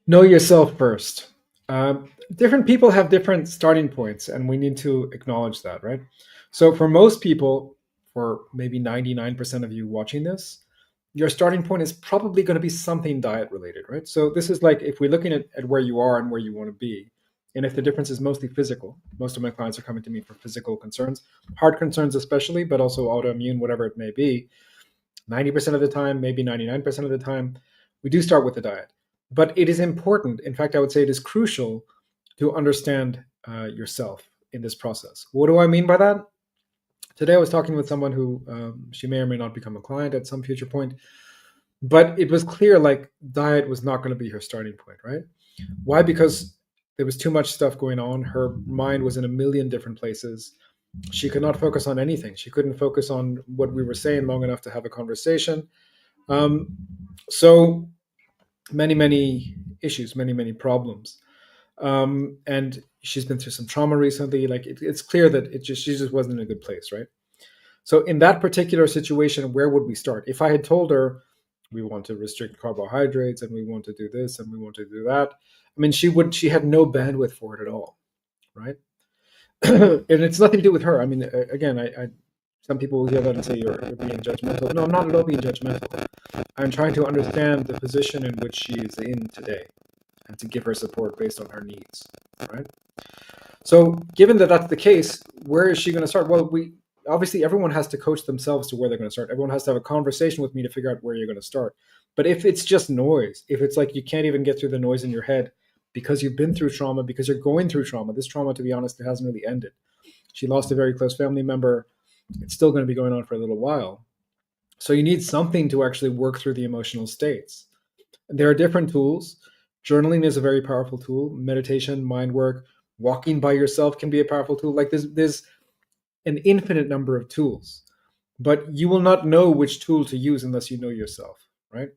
Know yourself first. Different people have different starting points, and we need to acknowledge that, right? So, for most people, for maybe 99% of you watching this, your starting point is probably going to be something diet related, right? So, this is like if we're looking at where you are and where you want to be, and if the difference is mostly physical, most of my clients are coming to me for physical concerns, heart concerns especially, but also autoimmune, whatever it may be. 90% of the time, maybe 99% of the time, we do start with the diet. But it is important. In fact, I would say it is crucial to understand yourself in this process. What do I mean by that? Today, I was talking with someone who she may or may not become a client at some future point, but it was clear like diet was not going to be her starting point, right? Why? Because there was too much stuff going on. Her mind was in a million different places. She could not focus on anything. She couldn't focus on what we were saying long enough to have a conversation. Um, so many issues, many problems, and she's been through some trauma recently. Like it's clear that she just wasn't in a good place, right? So in that particular situation, where would we start? If I had told her we want to restrict carbohydrates and we want to do this and we want to do that, I mean, she had no bandwidth for it at all, right? And it's nothing to do with her. I mean, again, I some people will hear that and say you're being judgmental. No, I'm not at all being judgmental. I'm trying to understand the position in which she is in today and to give her support based on her needs, right? So, given that that's the case, where is she going to start? Well, we obviously everyone has to coach themselves to where they're going to start. Everyone has to have a conversation with me to figure out where you're going to start. But if it's just noise, if it's like you can't even get through the noise in your head because you've been through trauma, because you're going through trauma, this trauma, to be honest, it hasn't really ended. She lost a very close family member. It's still going to be going on for a little while. So you need something to actually work through the emotional states. There are different tools. Journaling is a very powerful tool. Meditation, mind work, walking by yourself can be a powerful tool. Like there's an infinite number of tools, but you will not know which tool to use unless you know yourself, right?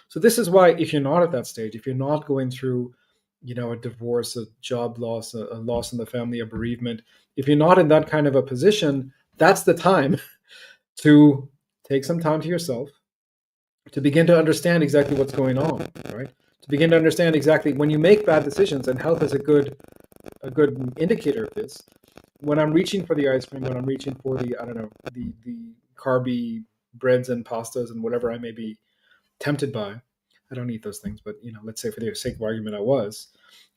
So this is why if you're not at that stage, if you're not going through, a divorce, a job loss, a loss in the family, a bereavement, if you're not in that kind of a position, that's the time to take some time to yourself to begin to understand exactly what's going on, right? To begin to understand exactly when you make bad decisions, and health is a good indicator of this. When I'm reaching for the ice cream, when I'm reaching for the I don't know the carby breads and pastas and whatever I may be tempted by, I don't eat those things, but let's say for the sake of argument, I was.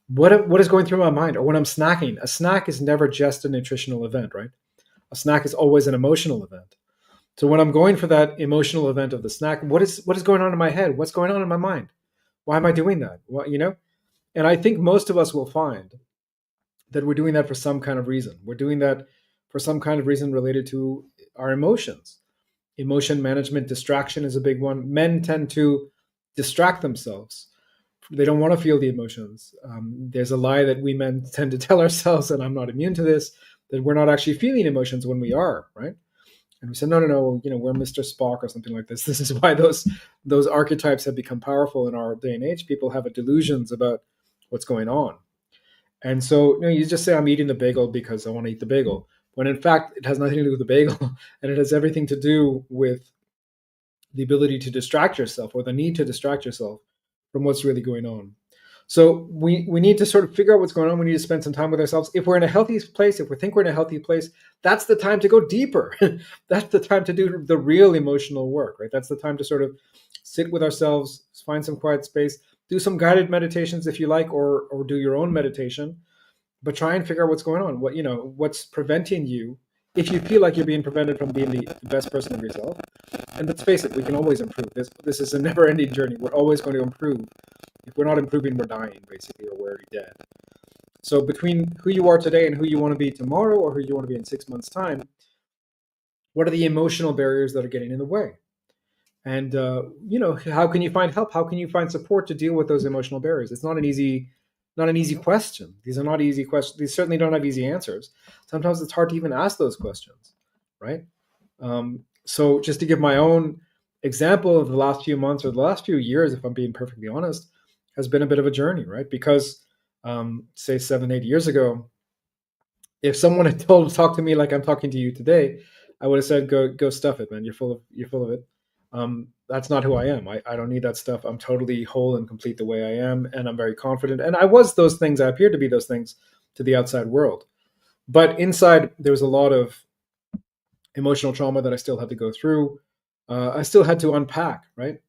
What is going through my mind? Or when I'm snacking, a snack is never just a nutritional event, right? A snack is always an emotional event. So when I'm going for that emotional event of the snack, what is going on in my head? What's going on in my mind? Why am I doing that? Well. And I think most of us will find that we're doing that for some kind of reason. We're doing that for some kind of reason related to our emotions. Emotion management, distraction is a big one. Men tend to distract themselves. They don't want to feel the emotions. There's a lie that we men tend to tell ourselves, and I'm not immune to this, that we're not actually feeling emotions when we are, right? And we said, no, we're Mr. Spock or something like this. This is why those archetypes have become powerful in our day and age. People have delusions about what's going on. And so you just say, I'm eating the bagel because I want to eat the bagel. When in fact, it has nothing to do with the bagel and it has everything to do with the ability to distract yourself or the need to distract yourself from what's really going on. So we need to sort of figure out what's going on. We need to spend some time with ourselves. If we're in a healthy place, if we think we're in a healthy place, that's the time to go deeper. That's the time to do the real emotional work, right? That's the time to sort of sit with ourselves, find some quiet space, do some guided meditations if you like, or do your own meditation, but try and figure out what's going on. What's preventing you if you feel like you're being prevented from being the best person of yourself. And let's face it, we can always improve. This is a never-ending journey. We're always going to improve. If we're not improving, we're dying, basically, or we're already dead. So between who you are today and who you want to be tomorrow or who you want to be in 6 months' time, what are the emotional barriers that are getting in the way? And how can you find help? How can you find support to deal with those emotional barriers? It's not an easy question. These are not easy questions. These certainly don't have easy answers. Sometimes it's hard to even ask those questions, right? So just to give my own example of the last few months or the last few years, if I'm being perfectly honest, has been a bit of a journey, right? Because say 7, 8 years ago, if someone had talked to me like I'm talking to you today, I would have said, "Go stuff it, man. You're full of it." That's not who I am. I don't need that stuff. I'm totally whole and complete the way I am, and I'm very confident. And I was those things. I appeared to be those things to the outside world, but inside there was a lot of emotional trauma that I still had to go through. I still had to unpack, right?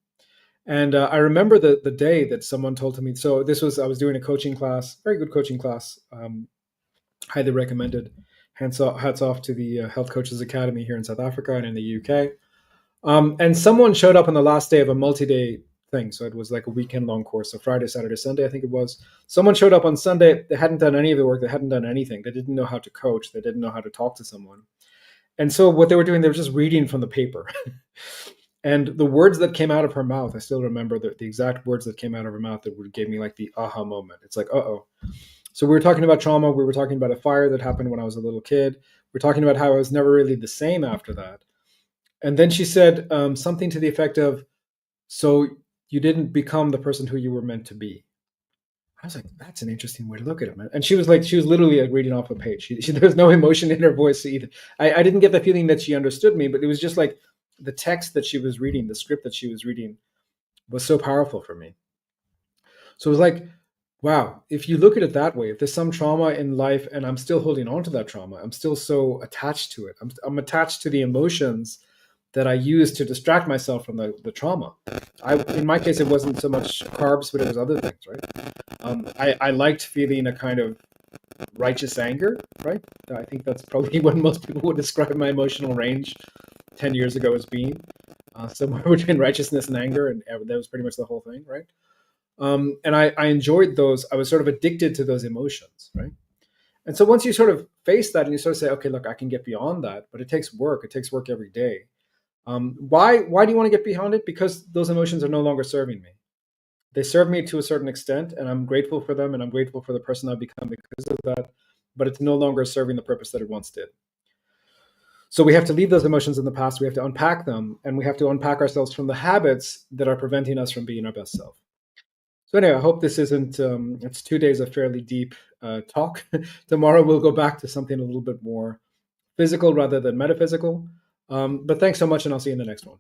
And I remember the day that someone told to me. So this was I was doing a coaching class, very good coaching class, highly recommended. Hats off to the Health Coaches Academy here in South Africa and in the UK. And someone showed up on the last day of a multi-day thing. So it was like a weekend long course. So Friday, Saturday, Sunday, I think it was. Someone showed up on Sunday. They hadn't done any of the work. They hadn't done anything. They didn't know how to coach. They didn't know how to talk to someone. And so what they were doing, they were just reading from the paper. And the words that came out of her mouth, I still remember the exact words that came out of her mouth that would give me like the aha moment. It's like, uh-oh. So we were talking about trauma. We were talking about a fire that happened when I was a little kid. We're talking about how I was never really the same after that. And then she said something to the effect of, "So you didn't become the person who you were meant to be." I was like, "That's an interesting way to look at it, man." And she was literally like reading off a page. There was no emotion in her voice either. I didn't get the feeling that she understood me, but it was just like the text that she was reading, the script that she was reading, was so powerful for me. So it was like, wow, if you look at it that way, if there's some trauma in life and I'm still holding on to that trauma, I'm still so attached to it. I'm attached to the emotions that I use to distract myself from the trauma. In my case, it wasn't so much carbs, but it was other things, right? I liked feeling a kind of righteous anger, right? I think that's probably what most people would describe my emotional range 10 years ago as being, somewhere between righteousness and anger. And that was pretty much the whole thing, right? And I enjoyed those. I was sort of addicted to those emotions, right? And so once you sort of face that and you sort of say, okay, look, I can get beyond that, but it takes work. It takes work every day. Why do you want to get beyond it? Because those emotions are no longer serving me. They serve me to a certain extent, and I'm grateful for them, and I'm grateful for the person I've become because of that. But it's no longer serving the purpose that it once did. So we have to leave those emotions in the past. We have to unpack them, and we have to unpack ourselves from the habits that are preventing us from being our best self. So anyway, I hope this isn't. It's 2 days of fairly deep talk. Tomorrow we'll go back to something a little bit more physical rather than metaphysical. But thanks so much, and I'll see you in the next one.